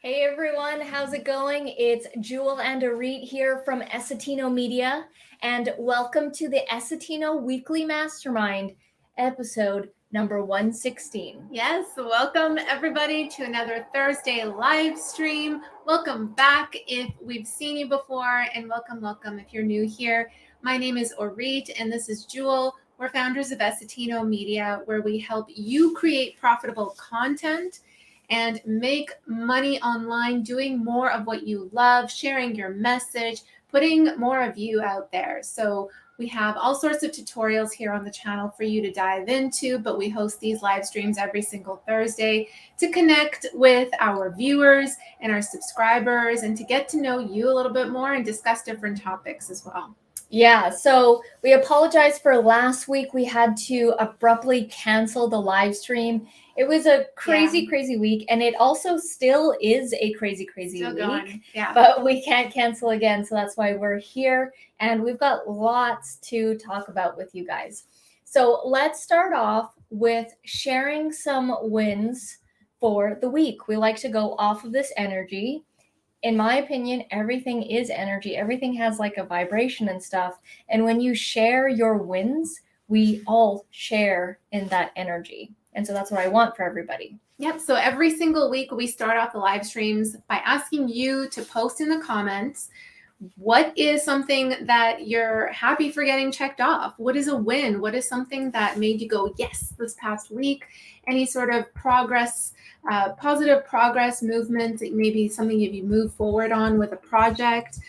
Hey everyone, how's it going? It's Jewel and Arit here from Essetino Media, and welcome to the Essetino Weekly Mastermind, episode number 116. Yes, welcome everybody to another Thursday live stream. Welcome back if we've seen you before, and welcome if you're new here. My name is Arit, and this is Jewel. We're founders of Essetino Media, where we help you create profitable content and make money online, doing more of what you love, sharing your message, putting more of you out there. So we have all sorts of tutorials here on the channel for you to dive into, but we host these live streams every single Thursday to connect with our viewers and our subscribers and to get to know you a little bit more and discuss different topics as well. Yeah, so we apologize for last week. We had to abruptly cancel the live stream. It was a crazy week, and it also still is a crazy Still week. Going. Yeah. But we can't cancel again, so that's why we're here, and we've got lots to talk about with you guys. So let's start off with sharing some wins for the week. We like to go off of this energy. In my opinion, everything is energy. Everything has like a vibration and stuff. And when you share your wins, we all share in that energy. And so that's what I want for everybody. Yep. So every single week we start off the live streams by asking you to post in the comments, what is something that you're happy for getting checked off? What is a win? What is something that made you go, yes, this past week? Any sort of progress, positive progress movement, maybe something you move forward on with a project,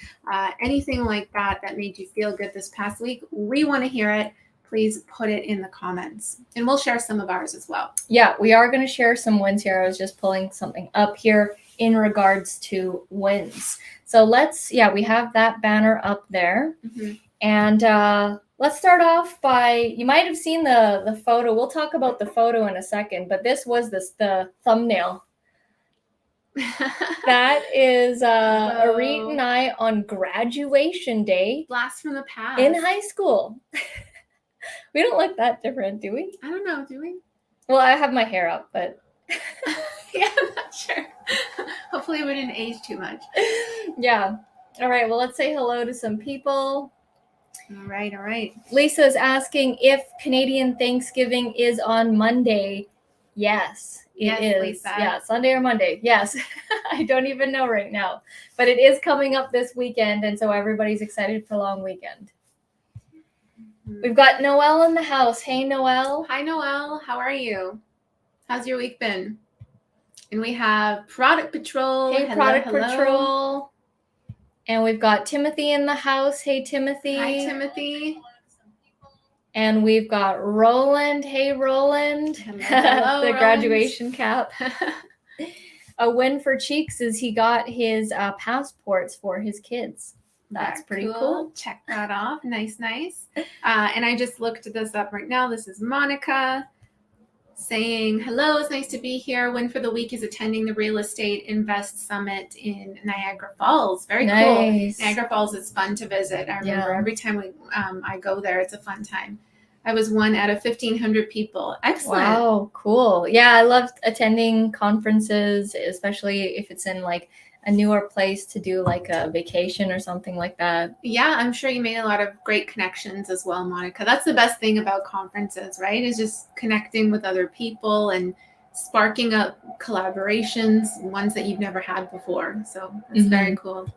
anything like that made you feel good this past week. We want to hear it. Please put it in the comments, and we'll share some of ours as well. Yeah, we are going to share some wins here. I was just pulling something up here in regards to wins. So we have that banner up there. Mm-hmm. And let's start off by, you might have seen the photo. We'll talk about the photo in a second, but this was the thumbnail. That is Arit and I on graduation day. Blast from the past. In high school. We don't look that different, do we? I don't know, do we? Well, I have my hair up, but... Yeah, I'm not sure. Hopefully we didn't age too much. Yeah. All right, well, let's say hello to some people. All right. Lisa's asking if Canadian Thanksgiving is on Monday. Yes, it is. Lisa. Yeah, Sunday or Monday. Yes. I don't even know right now. But it is coming up this weekend, and so everybody's excited for a long weekend. We've got Noelle in the house. Hey, Noelle. Hi, Noelle. How are you? How's your week been? And we have Product Patrol. Hey, Product Patrol. And we've got Timothy in the house. Hey, Timothy. Hi, Timothy. And we've got Roland. Hey, Roland. Hello, the graduation cap. A win for Cheeks is he got his passports for his kids. That's pretty cool. Check that off. Nice. And I just looked this up right now. This is Monica saying, hello, it's nice to be here. Win for the week is attending the Real Estate Invest Summit in Niagara Falls. Very cool. Niagara Falls is fun to visit. I remember every time I go there, it's a fun time. I was one out of 1,500 people. Excellent. Wow, cool. Yeah, I love attending conferences, especially if it's in like a newer place to do like a vacation or something like that. Yeah, I'm sure you made a lot of great connections as well, Monica. That's the best thing about conferences, right? Is just connecting with other people and sparking up collaborations, ones that you've never had before. So it's very cool.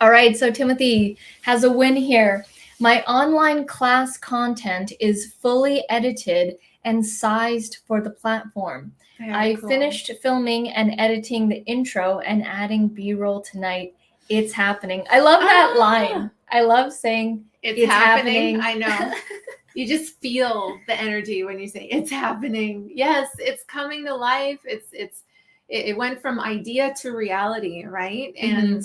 All right, so Timothy has a win here. My online class content is fully edited and sized for the platform. I finished filming and editing the intro and adding B-roll tonight. It's happening. I love that line. I love saying it's happening. I know. You just feel the energy when you say it's happening. Yes, it's coming to life. It went from idea to reality, right? And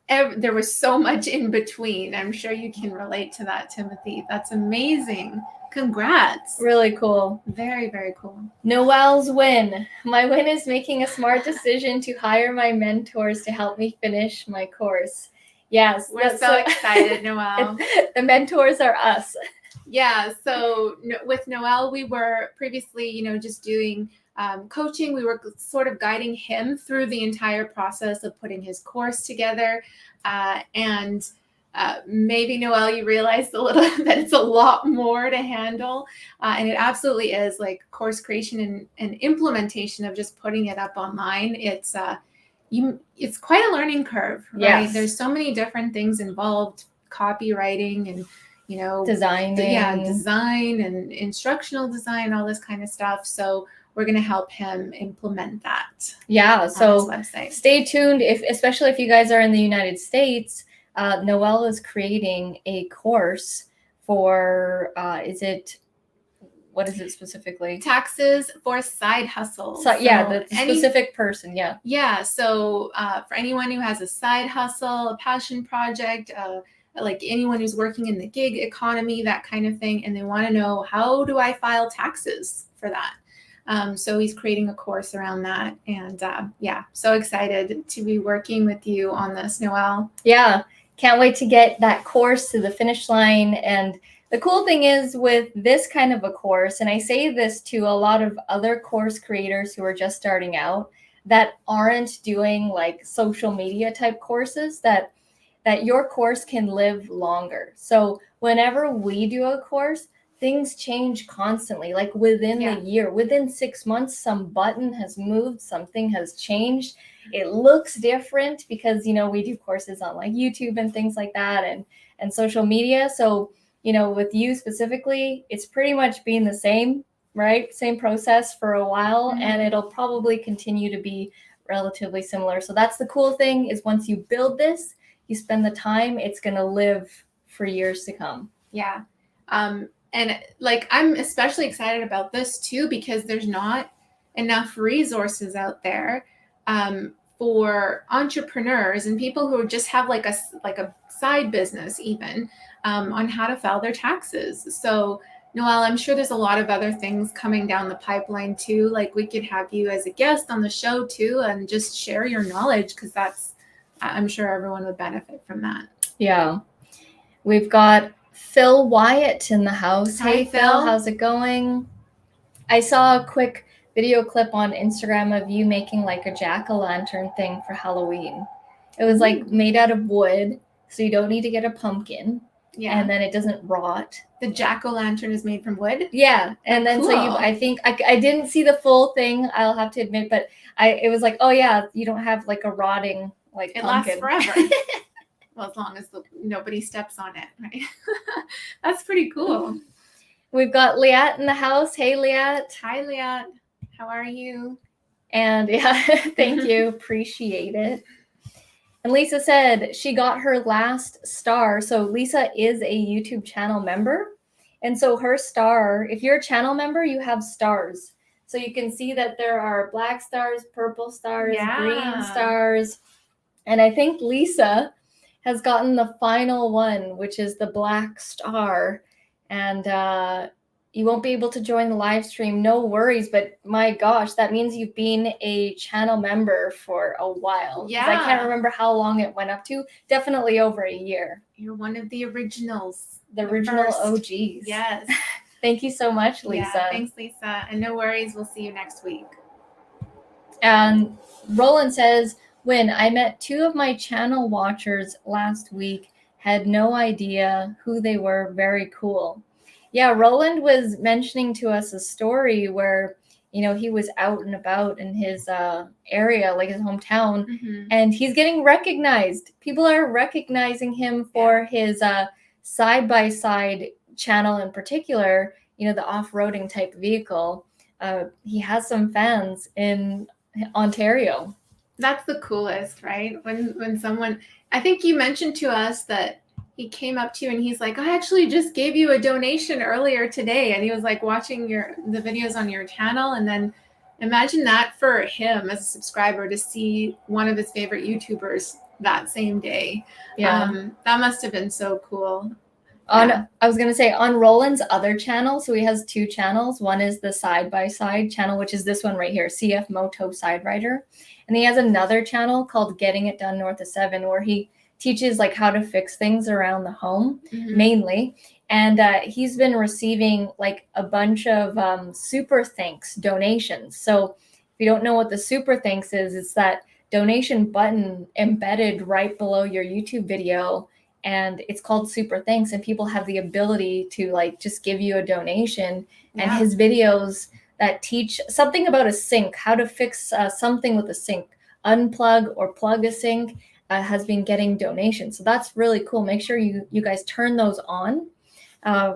there was so much in between. I'm sure you can relate to that, Timothy. That's amazing. Congrats. Really cool. Very, very cool. Noelle's win. My win is making a smart decision to hire my mentors to help me finish my course. Yes. We're so excited, Noelle. The mentors are us. Yeah. So with Noelle, we were previously, just doing coaching. We were sort of guiding him through the entire process of putting his course together. And maybe, Noelle, you realized a little that it's a lot more to handle. And it absolutely is, like course creation and implementation of just putting it up online. It's quite a learning curve, right? Yes. There's so many different things involved, copywriting and design and instructional design, all this kind of stuff. So we're going to help him implement that. Yeah. So on his website. Stay tuned. Especially if you guys are in the United States, Noelle is creating a course for, what is it specifically? Taxes for side hustles. So the specific person. Yeah. Yeah. So for anyone who has a side hustle, a passion project, like anyone who's working in the gig economy, that kind of thing, and they want to know, how do I file taxes for that? So he's creating a course around that. And so excited to be working with you on this, Noelle. Yeah. Can't wait to get that course to the finish line. And the cool thing is with this kind of a course, and I say this to a lot of other course creators who are just starting out that aren't doing like social media type courses, that your course can live longer. So whenever we do a course, things change constantly, like within the year, within 6 months, some button has moved, something has changed. It looks different because, we do courses on like YouTube and things like that and social media. So, with you specifically, it's pretty much been the same, right? Same process for a while, and it'll probably continue to be relatively similar. So that's the cool thing, is once you build this, you spend the time, it's going to live for years to come. Yeah. And like, I'm especially excited about this too, because there's not enough resources out there for entrepreneurs and people who just have like a side business even on how to file their taxes. So Noelle, I'm sure there's a lot of other things coming down the pipeline too. Like we could have you as a guest on the show too, and just share your knowledge, because I'm sure everyone would benefit from that. Yeah. We've got Phil Wyatt in the house. Hi, hey, Phil. How's it going? I saw a quick video clip on Instagram of you making like a jack-o'-lantern thing for Halloween. It was like made out of wood, so you don't need to get a pumpkin. Yeah. And then it doesn't rot. The jack-o'-lantern is made from wood? Yeah. And then so I think I didn't see the full thing, I'll have to admit, but it was like, oh yeah, you don't have like a rotting like it pumpkin. Lasts forever. Well, as long as nobody steps on it, right? That's pretty cool. We've got Liat in the house. Hey, Liat. Hi, Liat. How are you? And thank you. Appreciate it. And Lisa said she got her last star. So Lisa is a YouTube channel member. And so her star, if you're a channel member, you have stars. So you can see that there are black stars, purple stars, green stars. And I think Lisa has gotten the final one, which is the black star. And you won't be able to join the live stream. No worries. But my gosh, that means you've been a channel member for a while. Yeah. I can't remember how long it went up to. Definitely over a year. You're one of the originals. The original OGs. Yes. Thank you so much, Lisa. Yeah, thanks, Lisa. And no worries. We'll see you next week. And Roland says, when I met 2 of my channel watchers last week, had no idea who they were. Very cool. Yeah, Roland was mentioning to us a story where, he was out and about in his area, like his hometown, and he's getting recognized. People are recognizing him for his side-by-side channel in particular, the off-roading type vehicle. He has some fans in Ontario. That's the coolest, right? When someone, I think you mentioned to us that he came up to you and he's like, I actually just gave you a donation earlier today. And he was like watching the videos on your channel. And then imagine that for him as a subscriber to see one of his favorite YouTubers that same day. Yeah. That must have been so cool. I was going to say on Roland's other channel, so he has 2 channels. One is the side-by-side channel, which is this one right here, CF Moto Side Rider. And he has another channel called Getting It Done North of 7, where he teaches like how to fix things around the home, mainly. And he's been receiving like a bunch of super thanks donations. So if you don't know what the super thanks is, it's that donation button embedded right below your YouTube video. And it's called super thanks, and people have the ability to like just give you a donation. And his videos that teach something about a sink, how to fix something with a sink, unplug or plug a sink, has been getting donations. So that's really cool. Make sure you guys turn those on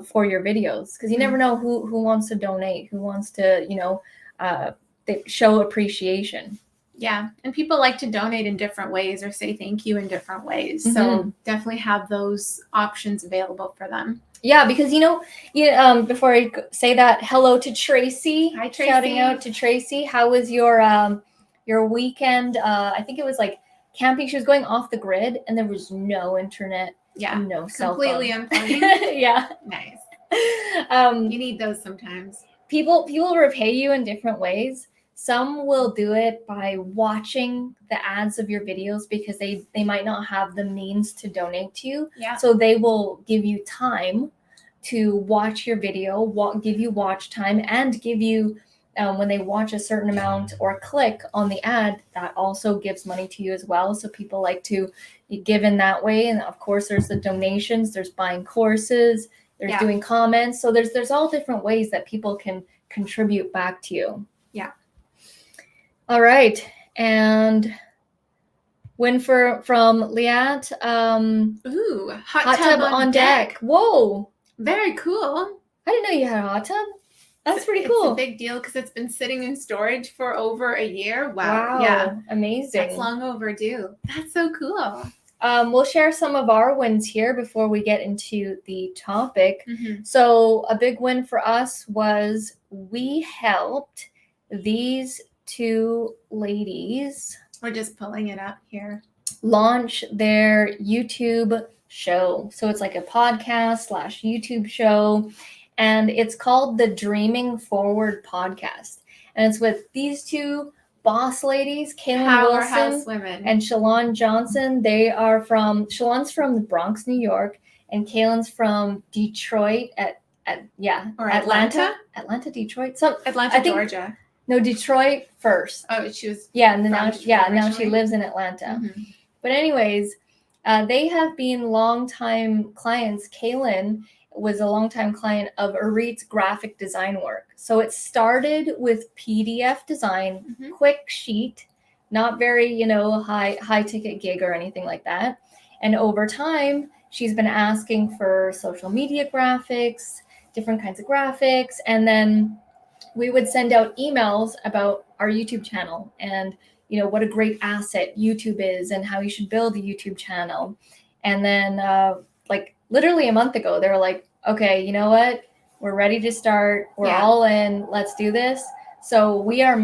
for your videos, because you never know who wants to donate, who wants to show appreciation. Yeah, and people like to donate in different ways or say thank you in different ways. So definitely have those options available for them. Yeah, because before I say that, hello to Tracy. Hi, Tracy. Shouting out to Tracy. How was your weekend? I think it was like camping. She was going off the grid, and there was no internet. Yeah, no cell phone. Completely unplugging. Yeah, nice. You need those sometimes. People repay you in different ways. Some will do it by watching the ads of your videos because they might not have the means to donate to you. Yeah. So they will give you time to watch your video, give you watch time, and give you, when they watch a certain amount or click on the ad, that also gives money to you as well. So people like to give in that way. And of course, there's the donations, there's buying courses, there's doing comments. So there's all different ways that people can contribute back to you. Yeah. All right, and win from Liat. Ooh, hot tub on deck. Whoa, very cool. I didn't know you had a hot tub. That's pretty cool. It's a big deal because it's been sitting in storage for over a year. Wow. Yeah, amazing. That's long overdue. That's so cool. We'll share some of our wins here before we get into the topic. So a big win for us was we helped these 2 ladies. We're just pulling it up here. Launch their YouTube show. So it's like a podcast / YouTube show. And it's called the Dreaming Forward Podcast. And it's with these 2 boss ladies, Kaylin Wilson women. And Shalon Johnson. Shalon's from the Bronx, New York, and Kaylin's from Detroit Atlanta, Detroit. Georgia. No, Detroit first. Oh, she was. Yeah, and then now she lives in Atlanta. But anyways, they have been longtime clients. Kaylin was a longtime client of Arit's graphic design work. So it started with PDF design, quick sheet, not very, high ticket gig or anything like that. And over time, she's been asking for social media graphics, different kinds of graphics, and then we would send out emails about our YouTube channel and, what a great asset YouTube is and how you should build a YouTube channel. And then literally a month ago, they were like, okay, you know what? We're ready to start. We're all in. Let's do this. So we are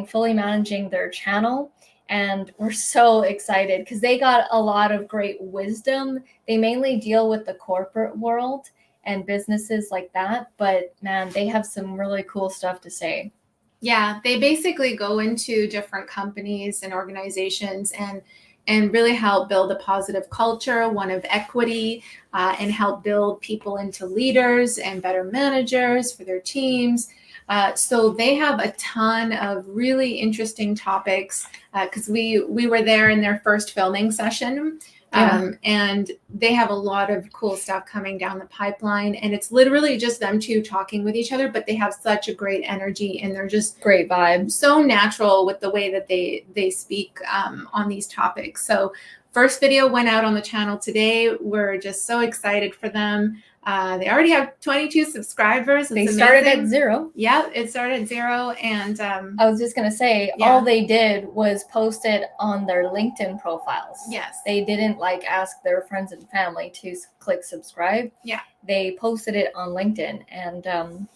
fully managing their channel. And we're so excited because they got a lot of great wisdom. They mainly deal with the corporate world and businesses like that. But man, they have some really cool stuff to say. Yeah, they basically go into different companies and organizations and and really help build a positive culture, one of equity, and help build people into leaders and better managers for their teams. So they have a ton of really interesting topics because we were there in their first filming session. And they have a lot of cool stuff coming down the pipeline, and it's literally just them two talking with each other, but they have such a great energy, and they're just great vibes, so natural with the way that they speak on these topics. So first video went out on the channel today. We're just so excited for them. They already have 22 subscribers. They started at 0. Yeah, it started at 0. And I was just going to say, all they did was post it on their LinkedIn profiles. Yes. They didn't ask their friends and family to click subscribe. Yeah. They posted it on LinkedIn, and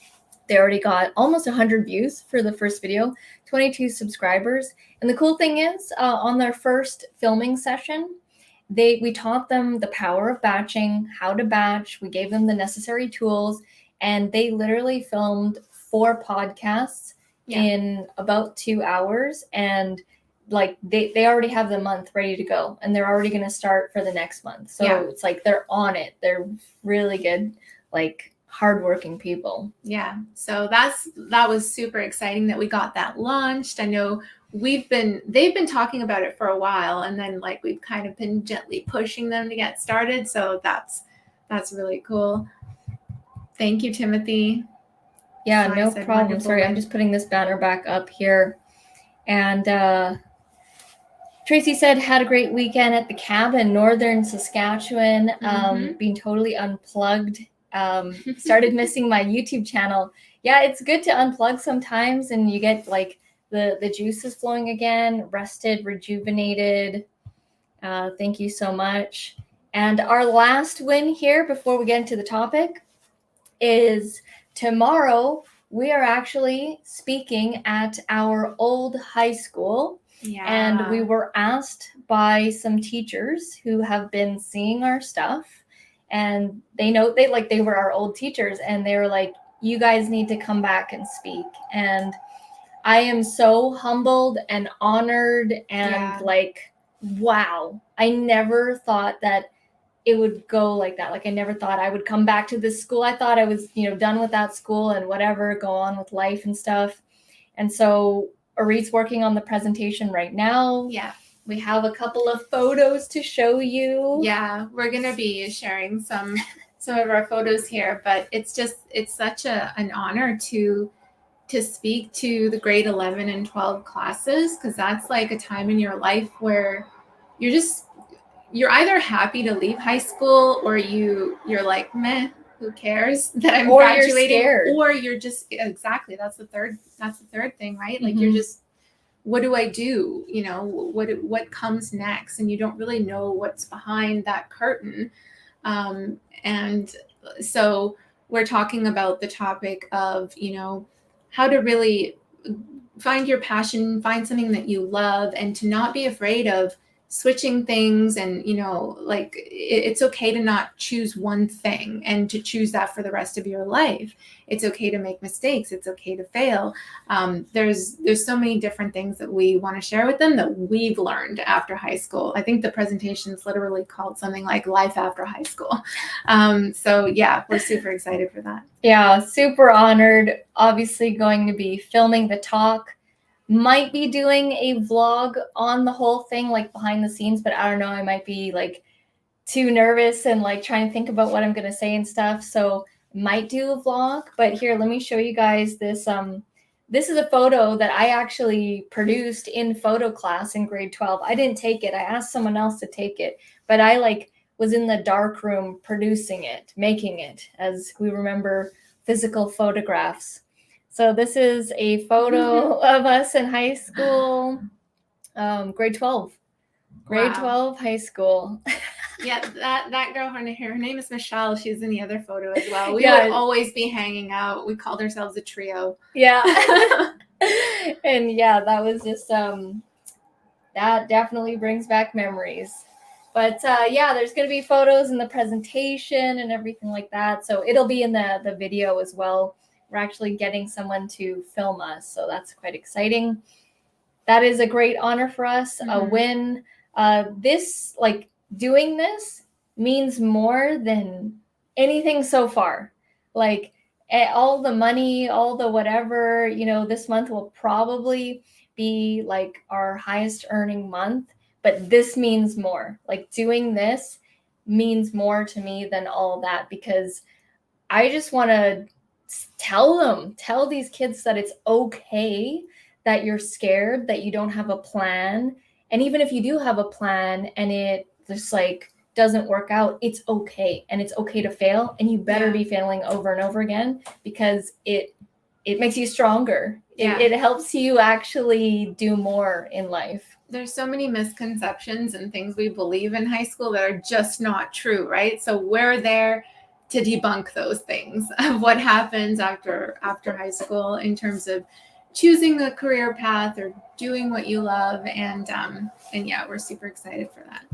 they already got almost 100 views for the first video, 22 subscribers. And the cool thing is, on their first filming session, we taught them the power of batching, how to batch. We gave them the necessary tools, and they literally filmed 4 podcasts in about 2 hours. And they already have the month ready to go, and they're already going to start for the next month. So it's they're on it. They're really good, hardworking people. Yeah. So that was super exciting that we got that launched. I know they've been talking about it for a while, and then we've kind of been gently pushing them to get started. So that's really cool. Thank you, Timothy. Yeah, no problem. Sorry, I'm just putting this banner back up here. And Tracy said, had a great weekend at the cabin, northern Saskatchewan, being totally unplugged. Started missing my YouTube channel. Yeah, it's good to unplug sometimes, and you get the juices flowing again, rested, rejuvenated. Thank you so much. And our last win here before we get into the topic is tomorrow we are actually speaking at our old high school. Yeah. And we were asked by some teachers who have been seeing our stuff, and they were our old teachers, and they were like, you guys need to come back and speak. And I am so humbled and honored and wow. I never thought that it would go like that. I never thought I would come back to this school. I thought I was, done with that school and whatever, go on with life and stuff. And so Arit's working on the presentation right now. Yeah. We have a couple of photos to show you. Yeah, we're going to be sharing some of our photos here, but it's such an honor to speak to the grade 11 and 12 classes, because that's a time in your life where you're either happy to leave high school, or you're like, meh, who cares that I'm graduating, or you're just exactly, that's the third thing, right? You're just, what do I do? What comes next? And you don't really know what's behind that curtain. And so we're talking about the topic of, how to really find your passion, find something that you love, and to not be afraid of switching things. And, it's okay to not choose one thing and to choose that for the rest of your life. It's okay to make mistakes. It's okay to fail. There's so many different things that we want to share with them that we've learned after high school. I think the presentation is literally called something like Life After High School. So yeah, we're super excited for that. Yeah, super honored. Obviously going to be filming the talk. Might be doing a vlog on the whole thing, behind the scenes, but I don't know. I might be too nervous and trying to think about what I'm going to say and stuff. So might do a vlog, but here, let me show you guys this. This is a photo that I actually produced in photo class in grade 12. I didn't take it. I asked someone else to take it, but I was in the dark room producing it, making it, as we remember physical photographs. So this is a photo of us in high school, grade 12. Grade 12 high school. Yeah, that girl, her name is Michelle. She's in the other photo as well. We would always be hanging out. We called ourselves a trio. Yeah. And yeah, that was just, that definitely brings back memories. But yeah, there's going to be photos in the presentation and everything like that. So it'll be in the video as well. We're actually getting someone to film us. So that's quite exciting. That is a great honor for us, a win. this, like, doing this means more than anything so far. Like, all the money, all the whatever, you know, this month will probably be like our highest earning month, but this means more. Like, doing this means more to me than all that, because I just want to tell these kids that it's okay, that you're scared, that you don't have a plan. And even if you do have a plan and it just like doesn't work out, it's okay. And it's okay to fail. And you better be failing over and over again, because it makes you stronger. It helps you actually do more in life. There's so many misconceptions and things we believe in high school that are just not true, right? So we're there to debunk those things of what happens after high school in terms of choosing the career path or doing what you love. And yeah, we're super excited for that.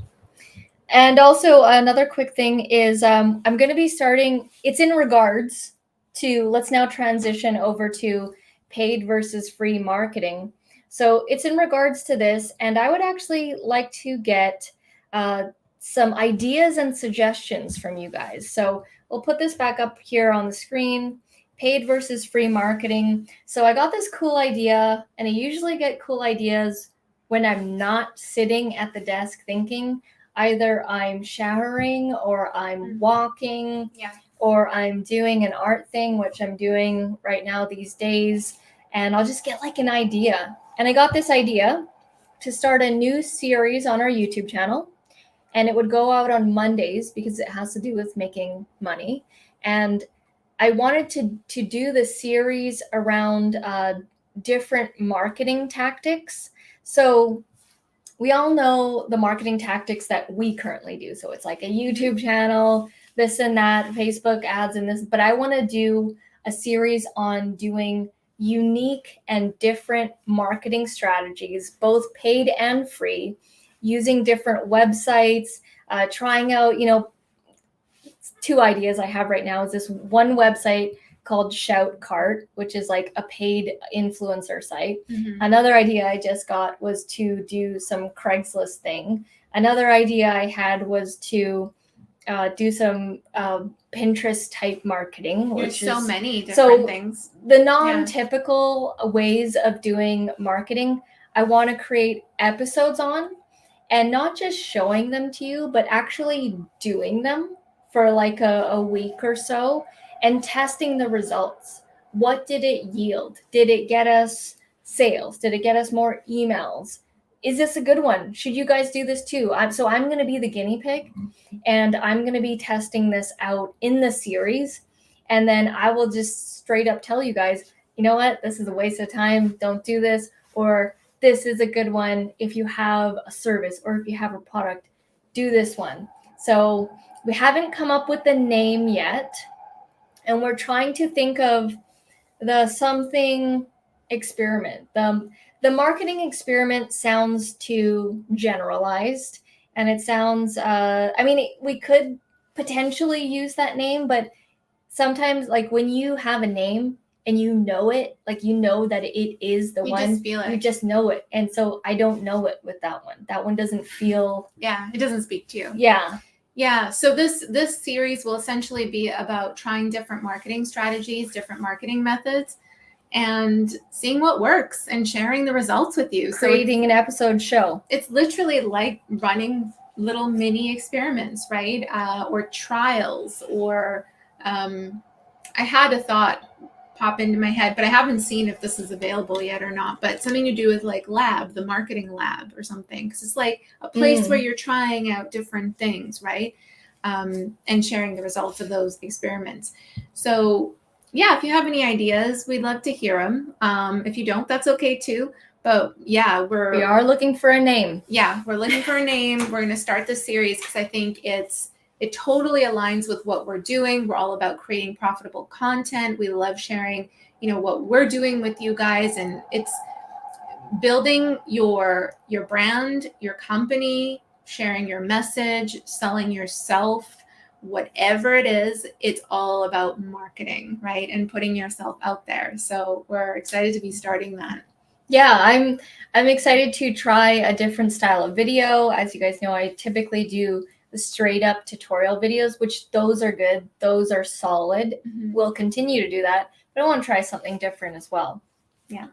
And also another quick thing is I'm going to be starting, it's in regards to, let's now transition over to paid versus free marketing. So it's in regards to this, and I would actually like to get some ideas and suggestions from you guys. So we'll put this back up here on the screen, paid versus free marketing. So I got this cool idea, and I usually get cool ideas when I'm not sitting at the desk thinking. Either I'm showering or I'm walking, or I'm doing an art thing, which I'm doing right now these days, and I'll just get like an idea. And I got this idea to start a new series on our YouTube channel, and it would go out on Mondays because it has to do with making money. And I wanted to do the series around different marketing tactics. So we all know the marketing tactics that we currently do. So it's like a YouTube channel, this and that, Facebook ads and this, but I want to do a series on doing unique and different marketing strategies, both paid and free, using different websites, trying out, you know, 2 ideas I have right now is this one website called Shout Cart, which is like a paid influencer site. Another idea I just got was to do some Craigslist thing. Another idea I had was to do some Pinterest type marketing, which There's so is many different things. The non-typical ways of doing marketing, I want to create episodes on, and not just showing them to you, but actually doing them for like a week or so and testing the results. What did it yield? Did it get us sales? Did it get us more emails? Is this a good one? Should you guys do this too? I'm going to be the guinea pig, and I'm going to be testing this out in the series. And then I will just straight up tell you guys, you know what? This is a waste of time. Don't do this. Or this is a good one. If you have a service or if you have a product, do this one. So we haven't come up with the name yet, and we're trying to think of the something experiment. The marketing experiment sounds too generalized, and it sounds, I mean, we could potentially use that name, but sometimes, like, when you have a name and you know it, like, you know that it is the one, just feel it. You just know it. And so I don't know it with that one. That one doesn't feel. Yeah, it doesn't speak to you. Yeah. Yeah, so this series will essentially be about trying different marketing strategies, different marketing methods, and seeing what works and sharing the results with you. Creating an episode show. It's literally like running little mini experiments, right? Or trials, or I had a thought pop into my head, but I haven't seen if this is available yet or not, but something to do with like the marketing lab or something, because it's like a place where you're trying out different things, right? And sharing the results of those experiments. So yeah, if you have any ideas, we'd love to hear them. If you don't, that's okay too. But yeah, we are looking for a name. Yeah, we're looking for a name. We're going to start this series because I think it totally aligns with what we're doing. We're all about creating profitable content. We love sharing, what we're doing with you guys, and it's building your brand, your company, sharing your message, selling yourself, whatever it is. It's all about marketing, right? And putting yourself out there. So we're excited to be starting that. Yeah, I'm excited to try a different style of video. As you guys know, I typically do the straight up tutorial videos, which those are good. Those are solid. We'll continue to do that, but I want to try something different as well. Yeah.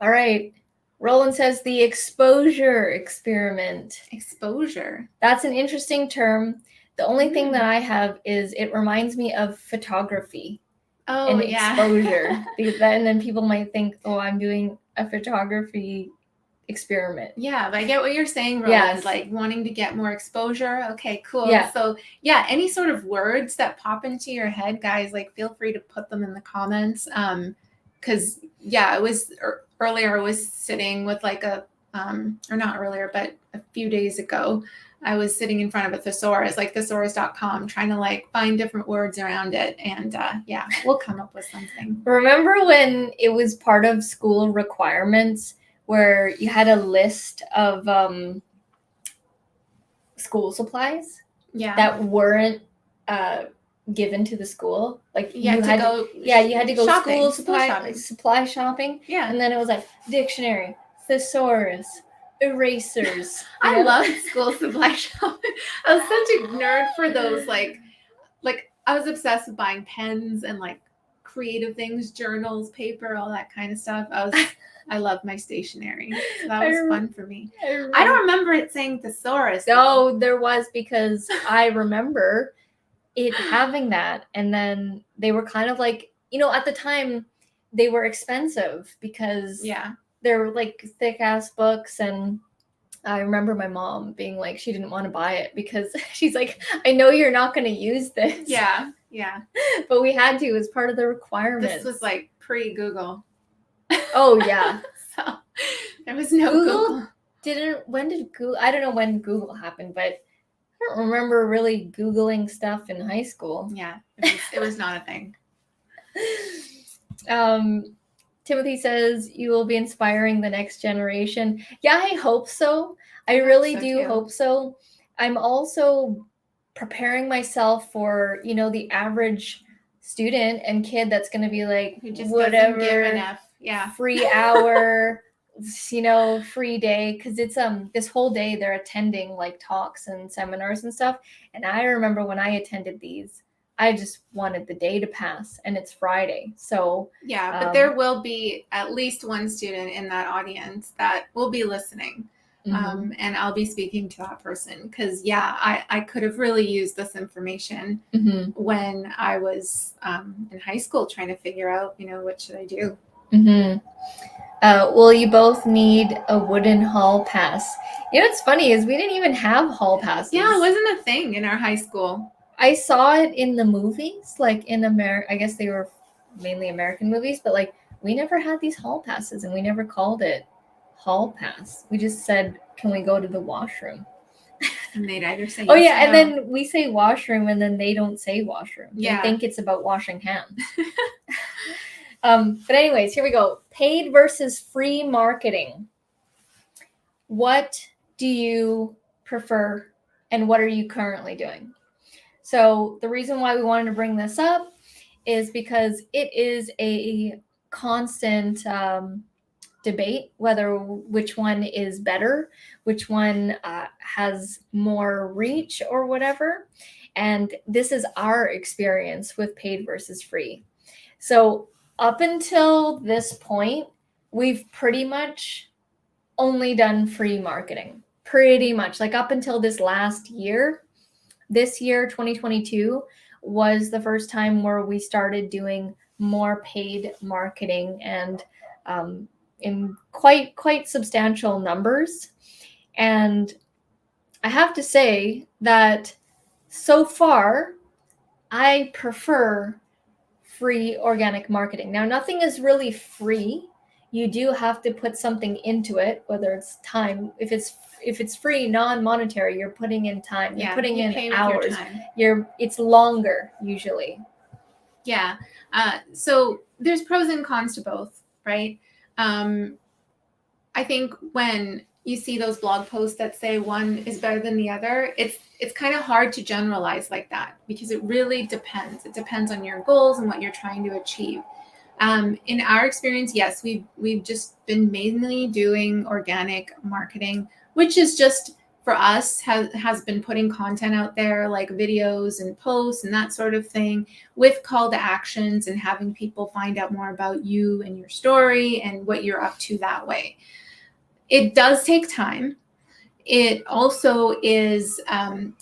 All right. Roland says the exposure experiment. Exposure. That's an interesting term. The only thing that I have is it reminds me of photography. Oh, and exposure. And then people might think, oh, I'm doing a photography experiment. Yeah, but I get what you're saying, Roland. Yes. Like wanting to get more exposure. Okay, cool. Yeah. So yeah, any sort of words that pop into your head, guys, like feel free to put them in the comments. Because yeah, it was earlier. I was sitting with like a or not earlier, but a few days ago, I was sitting in front of a thesaurus, like thesaurus.com, trying to like find different words around it. And yeah, we'll come up with something. Remember when it was part of school requirements where you had a list of school supplies that weren't given to the school? Like you had to go shopping, supply shopping. Yeah. And then it was like dictionary, thesaurus, erasers. I loved school supply shopping. I was such a nerd for those. Like I was obsessed with buying pens and like creative things, journals, paper, all that kind of stuff. I love my stationery. So that was fun for me. I don't remember it saying thesaurus. No, there was, because I remember it having that, and then they were kind of like, at the time they were expensive because they're like thick ass books. And I remember my mom being like, she didn't want to buy it because she's like, I know you're not going to use this. Yeah. But we had to as part of the requirements. This was like pre-Google. Oh yeah. So there was no Google. I don't know when Google happened, but I don't remember really Googling stuff in high school. Yeah, it was not a thing. Timothy says you will be inspiring the next generation. Yeah, I hope so. I really do hope so. I'm also preparing myself for, the average student and kid that's going to be like, who just whatever, doesn't give enough. Yeah. Free hour, free day. Because it's this whole day they're attending like talks and seminars and stuff. And I remember when I attended these, I just wanted the day to pass, and it's Friday. So yeah, but there will be at least one student in that audience that will be listening. And I'll be speaking to that person because I could have really used this information when I was in high school trying to figure out, what should I do? Well, you both need a wooden hall pass. What's funny is we didn't even have hall passes. Yeah, it wasn't a thing in our high school. I saw it in the movies, like in America. I guess they were mainly American movies, but like we never had these hall passes, and we never called it hall pass. We just said, can we go to the washroom? And they'd either say yes or no. And then we say washroom, and then they don't say washroom. They think it's about washing hands. But anyways, here we go. Paid versus free marketing. What do you prefer, and what are you currently doing? So the reason why we wanted to bring this up is because it is a constant debate which one is better, which one has more reach or whatever. And this is our experience with paid versus free. So up until this point, we've pretty much only done free marketing. Pretty much. Like up until this last year. This year, 2022, was the first time where we started doing more paid marketing, and in quite substantial numbers. And I have to say that so far, I prefer free organic marketing. Now, nothing is really free. You do have to put something into it, whether it's time. If it's free, non-monetary, you're putting in time. You're putting in hours. It's longer usually. Yeah. So there's pros and cons to both, right? I think when you see those blog posts that say one is better than the other, it's kind of hard to generalize like that because it really depends. It depends on your goals and what you're trying to achieve. In our experience, yes, we've just been mainly doing organic marketing, which is just for us has been putting content out there like videos and posts and that sort of thing with call to actions and having people find out more about you and your story and what you're up to that way. It does take time. It also is,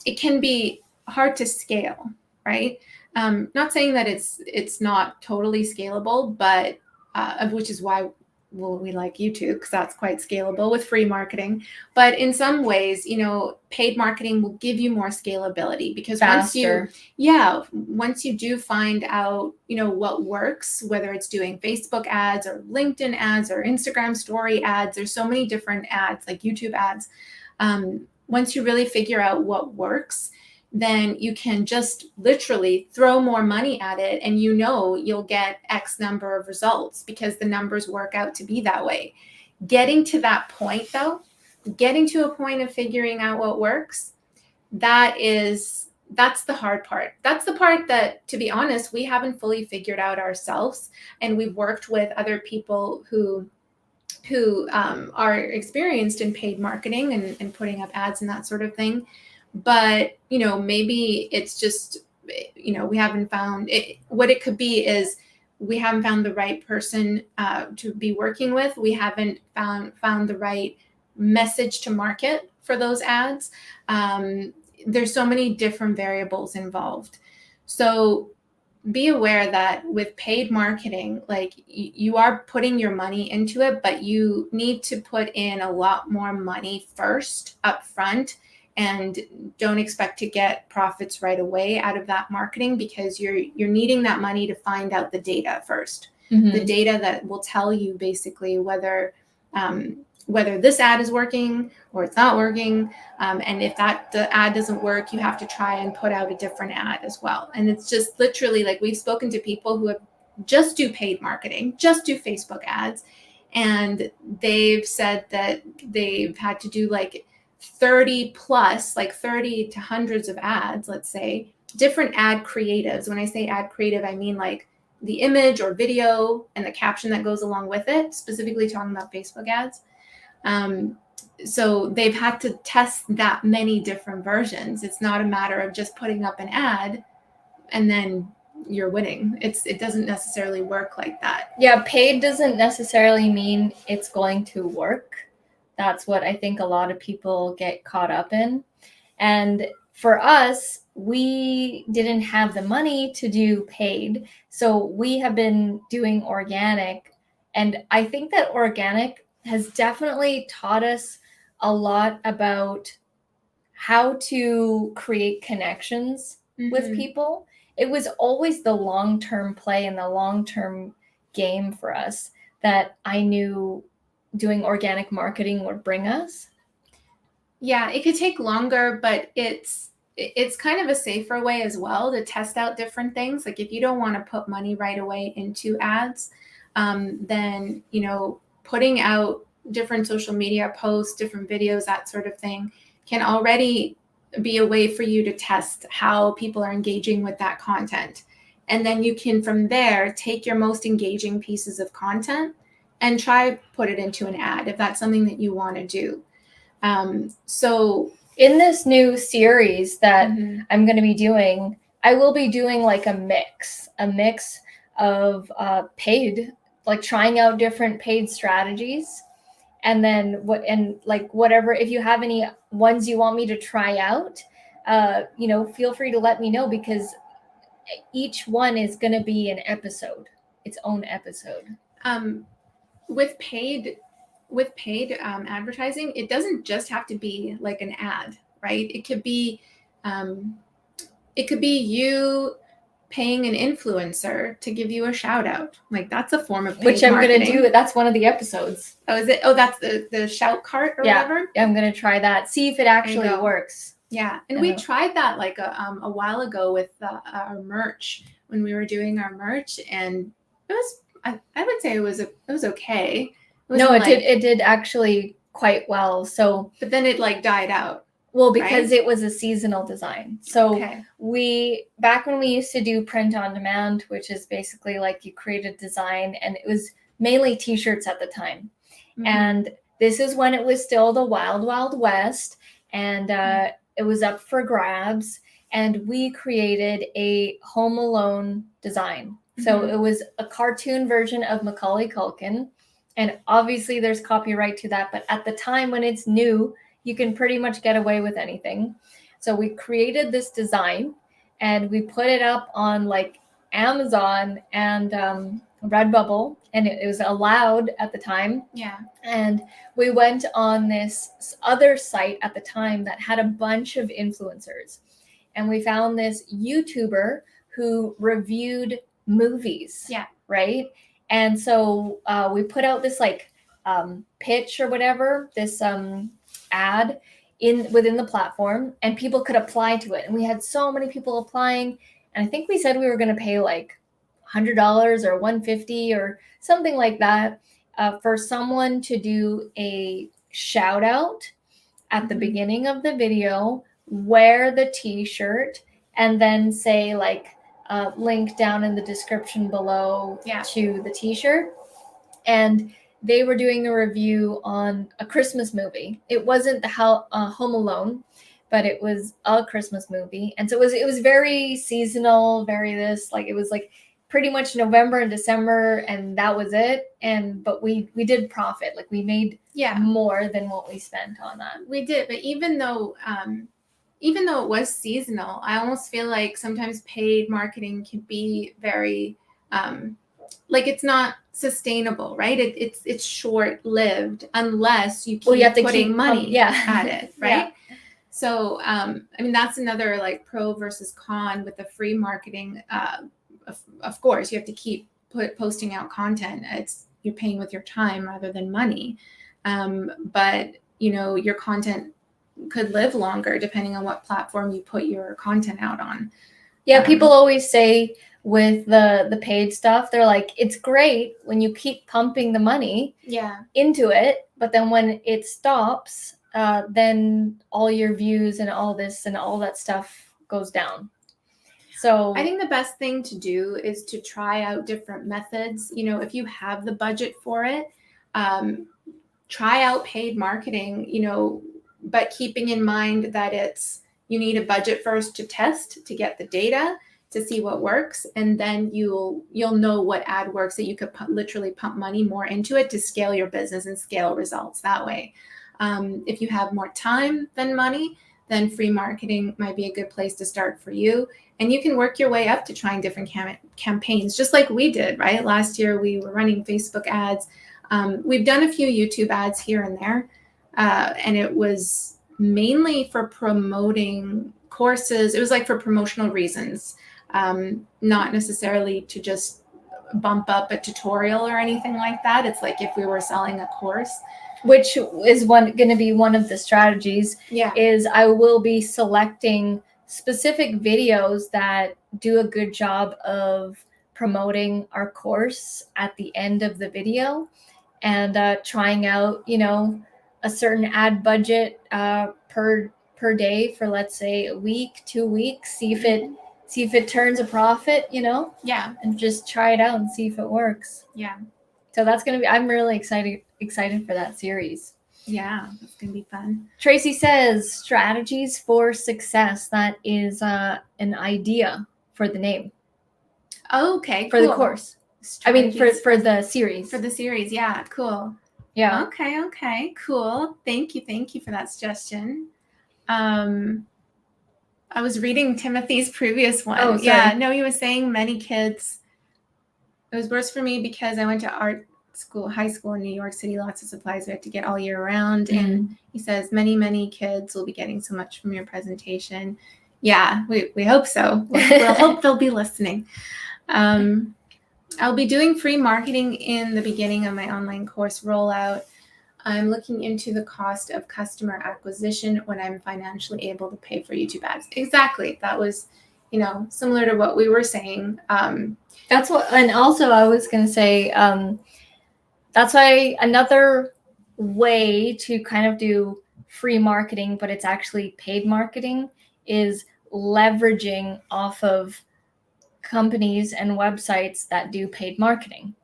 it can be hard to scale, right? Not saying that it's not totally scalable, but which is why we like YouTube, because that's quite scalable with free marketing. But in some ways, paid marketing will give you more scalability, because Faster. once you do find out, what works, whether it's doing Facebook ads or LinkedIn ads or Instagram story ads, there's so many different ads like YouTube ads. Once you really figure out what works, then you can just literally throw more money at it, and you'll get X number of results because the numbers work out to be that way. Getting to that point, though, getting to a point of figuring out what works, that's the hard part. That's the part that, to be honest, we haven't fully figured out ourselves, and we've worked with other people who are experienced in paid marketing and putting up ads and that sort of thing. But, maybe it's just, we haven't found it. What it could be is we haven't found the right person to be working with. We haven't found the right message to market for those ads. There's so many different variables involved. So be aware that with paid marketing, like you are putting your money into it, but you need to put in a lot more money first up front, and don't expect to get profits right away out of that marketing, because you're needing that money to find out the data first. Mm-hmm. The data that will tell you basically whether this ad is working or it's not working. And if the ad doesn't work, you have to try and put out a different ad as well. And it's just literally, like, we've spoken to people who have just do paid marketing, just do Facebook ads. And they've said that they've had to do like 30 plus, like 30 to hundreds of ads, let's say, different ad creatives. When I say ad creative, I mean like the image or video and the caption that goes along with it, specifically talking about Facebook ads. So they've had to test that many different versions. It's not a matter of just putting up an ad and then you're winning. It doesn't necessarily work like that. Yeah, paid doesn't necessarily mean it's going to work. That's what I think a lot of people get caught up in. And for us, we didn't have the money to do paid. So we have been doing organic. And I think that organic has definitely taught us a lot about how to create connections with people. It was always the long-term play and the long-term game for us that I knew doing organic marketing would bring us. Yeah, it could take longer, but it's kind of a safer way as well to test out different things. Like if you don't want to put money right away into ads, then, putting out different social media posts, different videos, that sort of thing can already be a way for you to test how people are engaging with that content. And then you can, from there, take your most engaging pieces of content and try put it into an ad if that's something that you want to do. So in this new series that I'm going to be doing, I will be doing like a mix of paid, like trying out different paid strategies. And then whatever, if you have any ones you want me to try out, feel free to let me know, because each one is going to be an episode, its own episode. With paid advertising, it doesn't just have to be like an ad, right? It could be you paying an influencer to give you a shout out. Like that's a form of paid which I'm marketing. Going to do. That's one of the episodes. Oh, is it? Oh, that's the shout cart or whatever? Yeah, I'm going to try that. See if it actually works. Yeah. And we tried that like a while ago with our merch, when we were doing our merch, and it was, I would say it was okay. No, it did actually quite well. So, but then it like died out. Well, because right? it was a seasonal design. So Okay. back when we used to do print on demand, which is basically like you create a design, and it was mainly t-shirts at the time. Mhm. And this is when it was still the wild, wild west, and it was up for grabs. And we created a Home Alone design. So Mhm. it was a cartoon version of Macaulay Culkin. And obviously there's copyright to that, but at the time when it's new, you can pretty much get away with anything. So we created this design and we put it up on like Amazon and Redbubble, and it was allowed at the time. Yeah. And we went on this other site at the time that had a bunch of influencers. And we found this YouTuber who reviewed movies. Yeah. Right. And so we put out this like pitch or whatever, this ad within the platform, and people could apply to it. And we had so many people applying. And I think we said we were going to pay like $100 or $150 or something like that for someone to do a shout out at the beginning of the video, wear the t-shirt, and then say like link down in the description below to the t-shirt. And they were doing a review on a Christmas movie. It wasn't the Home Alone, but it was a Christmas movie. And so it was very seasonal, very this, like it was like pretty much November and December, and that was it. But we did profit. Like we made more than what we spent on that. We did, but even though it was seasonal, I almost feel like sometimes paid marketing can be very like it's not sustainable, right? It's short-lived unless you keep putting money at it, right? So I mean, that's another like pro versus con with the free marketing. Of course, you have to keep posting out content. You're paying with your time rather than money. But your content could live longer depending on what platform you put your content out on. Yeah, people always say with the paid stuff, they're like, it's great when you keep pumping the money into it, but then when it stops, then all your views and all this and all that stuff goes down. So I think the best thing to do is to try out different methods. If you have the budget for it, try out paid marketing, but keeping in mind that you need a budget first to test, to get the data, to see what works. And then you'll know what ad works, that you could literally pump money more into it to scale your business and scale results that way. If you have more time than money, then free marketing might be a good place to start for you. And you can work your way up to trying different campaigns, just like we did, right? Last year, we were running Facebook ads. We've done a few YouTube ads here and there, and it was mainly for promoting courses. It was like for promotional reasons, not necessarily to just bump up a tutorial or anything like that. It's like if we were selling a course. Which is going to be one of the strategies, is I will be selecting specific videos that do a good job of promoting our course at the end of the video, and trying out, a certain ad budget per day for, let's say, a week, 2 weeks, see if it turns a profit, and just try it out and see if it works. So that's going to be, I'm really excited for that series. Yeah, that's going to be fun. Tracy says strategies for success. That is an idea for the name. Okay, for the course. I mean, for the series. For the series, yeah, cool. Yeah. Okay, cool. Thank you for that suggestion. I was reading Timothy's previous one. Oh, sorry. Yeah, no, he was saying many kids. It was worse for me because I went to high school in New York City, lots of supplies we had to get all year round. Mm-hmm. And he says, many kids will be getting so much from your presentation. Yeah, we hope so. We'll hope they'll be listening. I'll be doing free marketing in the beginning of my online course rollout. I'm looking into the cost of customer acquisition when I'm financially able to pay for YouTube ads. Exactly. That was, similar to what we were saying. That's what, and also I was going to say, that's why another way to kind of do free marketing, but it's actually paid marketing, is leveraging off of companies and websites that do paid marketing.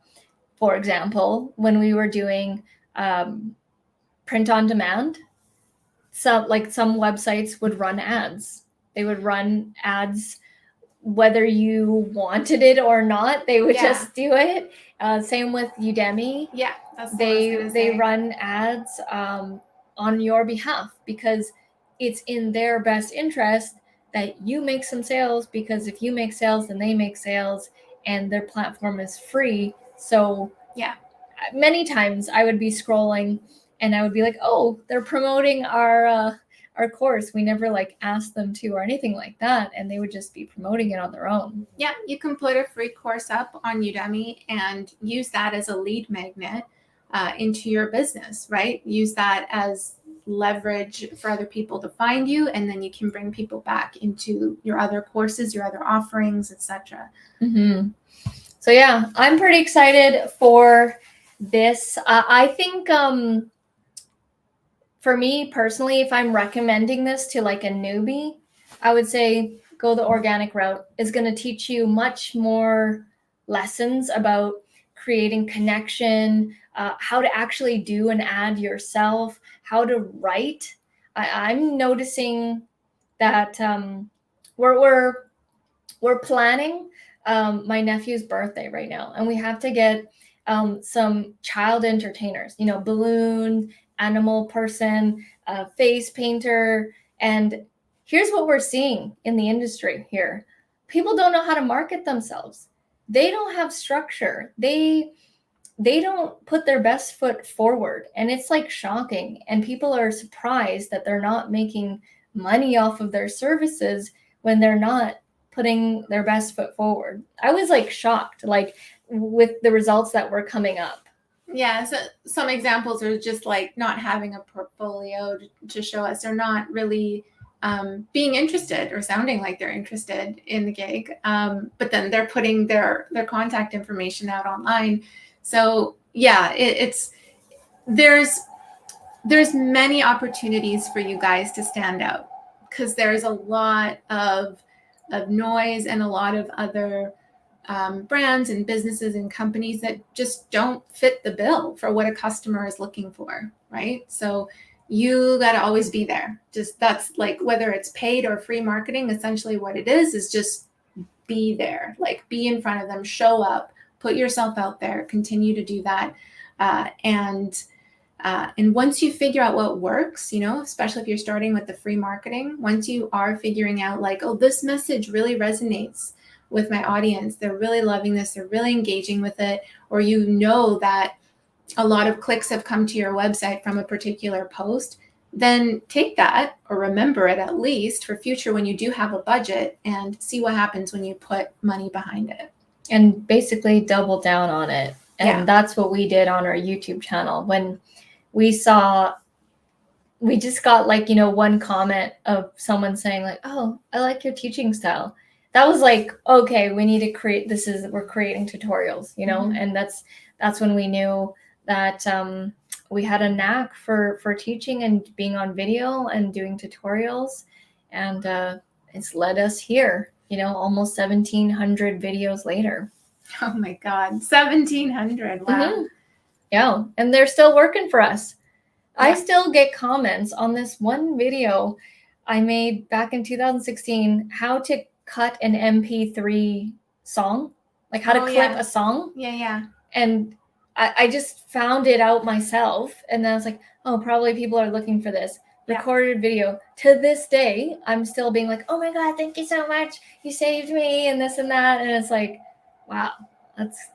For example, when we were doing print on demand, some websites would run ads. They would run ads whether you wanted it or not. They would just do it. Same with Udemy. Yeah, that's what I was gonna say. They run ads on your behalf because it's in their best interest that you make some sales, because if you make sales, then they make sales, and their platform is free. So yeah, many times I would be scrolling and I would be like, oh, they're promoting our course. We never like asked them to or anything like that, and they would just be promoting it on their own. Yeah, you can put a free course up on Udemy and use that as a lead magnet into your business, right? Use that as leverage for other people to find you, and then you can bring people back into your other courses, your other offerings, etc. Mm-hmm. So yeah, I'm pretty excited for this. I think for me personally, if I'm recommending this to like a newbie, I would say go the organic route. It's going to teach you much more lessons about creating connection, how to actually do an ad yourself, how to write. I'm noticing that we're planning my nephew's birthday right now, and we have to get some child entertainers, balloon, animal person, face painter. And here's what we're seeing in the industry here. People don't know how to market themselves. They don't have structure. They don't put their best foot forward, and it's like shocking. And people are surprised that they're not making money off of their services when they're not putting their best foot forward. I was like shocked, like with the results that were coming up. Yeah, so some examples are just like not having a portfolio to show us. They're not really being interested or sounding like they're interested in the gig, but then they're putting their contact information out online. So yeah, there's many opportunities for you guys to stand out, because there's a lot of noise and a lot of other brands and businesses and companies that just don't fit the bill for what a customer is looking for, right? So you got to always be there. Just that's like, whether it's paid or free marketing, essentially what it is just be there, like be in front of them, show up, put yourself out there, continue to do that. And once you figure out what works, especially if you're starting with the free marketing, once you are figuring out like, oh, this message really resonates with my audience, they're really loving this, they're really engaging with it, or that a lot of clicks have come to your website from a particular post, then take that, or remember it at least for future when you do have a budget, and see what happens when you put money behind it. And basically double down on it. And that's what we did on our YouTube channel. When we just got like, one comment of someone saying like, oh, I like your teaching style. That was like, okay, we need to create, we're creating tutorials, Mm-hmm. and that's when we knew that we had a knack for teaching and being on video and doing tutorials. And it's led us here, almost 1,700 videos later. Oh my God, 1,700. Wow. Mm-hmm. Yeah, and they're still working for us. Yeah. I still get comments on this one video I made back in 2016, how to cut an MP3 song, like how to clip a song. Yeah. And I just found it out myself, and then I was like, oh, probably people are looking for this. Recorded video. To this day, I'm still being like, oh my God, thank you so much. You saved me, and this and that. And it's like, wow,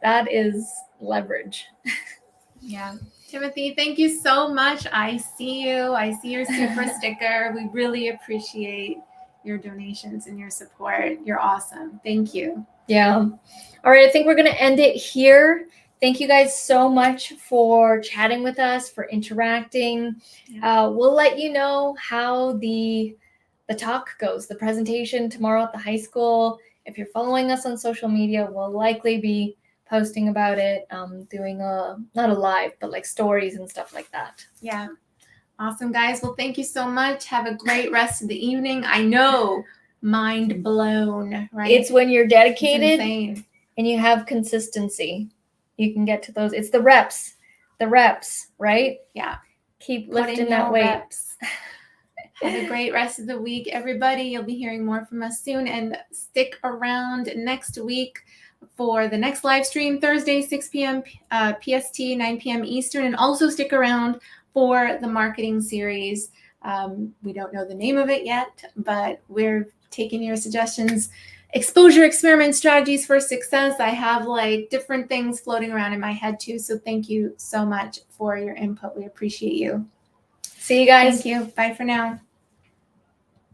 that is leverage. Yeah. Timothy, thank you so much. I see you. I see your super sticker. We really appreciate your donations and your support. You're awesome. Thank you. Yeah. All right. I think we're going to end it here. Thank you guys so much for chatting with us, for interacting. Yeah. We'll let you know how the talk goes, the presentation tomorrow at the high school. If you're following us on social media, we'll likely be posting about it, doing not a live, but like stories and stuff like that. Yeah. Awesome, guys. Well, thank you so much. Have a great rest of the evening. I know, mind blown, right? It's when you're It's dedicated insane. and you have consistency. You can get to those. It's the reps, right? Yeah. Keep Put in lifting your that weight. reps. Have a great rest of the week, everybody. You'll be hearing more from us soon, and stick around next week for the next live stream, Thursday, 6 p.m. PST, 9 p.m. Eastern, and also stick around for the marketing series. We don't know the name of it yet, but we're taking your suggestions. Exposure experiment strategies for success. I have like different things floating around in my head too. So thank you so much for your input. We appreciate you. See you guys. Thank you. Bye for now.